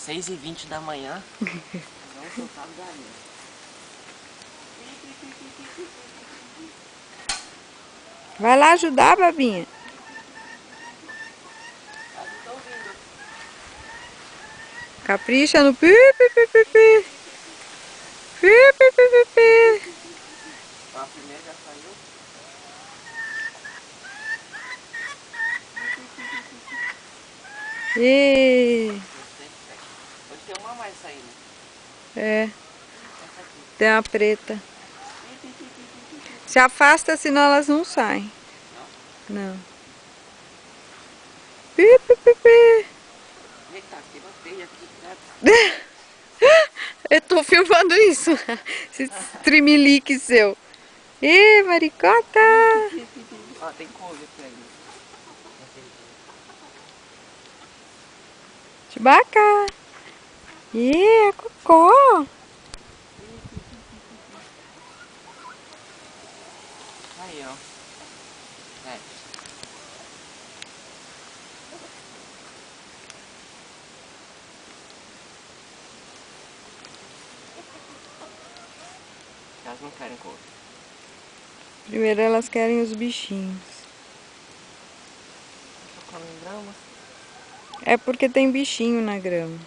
6h20 da manhã. Vamos soltar o galinha. Vai lá ajudar, Babinha. Capricha no pi, pi, pi, pi, pi. Pi, pi, pi, pi, pi. A primeira já saiu. Hoje tem uma mais saindo. É, Essa aqui. tem uma preta. Se afasta, senão elas não saem. Não. Pi, pi, pi, pi. Eita, que feia aqui, né? Eu tô filmando isso. Esse tremelique seu. Ih, maricota. Ó, tem couve aqui ainda. Chewbacca. Ih, é cocô. Aí, ó. É. Elas não querem couve. Primeiro elas querem os bichinhos. Tô comendo grama. É porque tem bichinho na grama.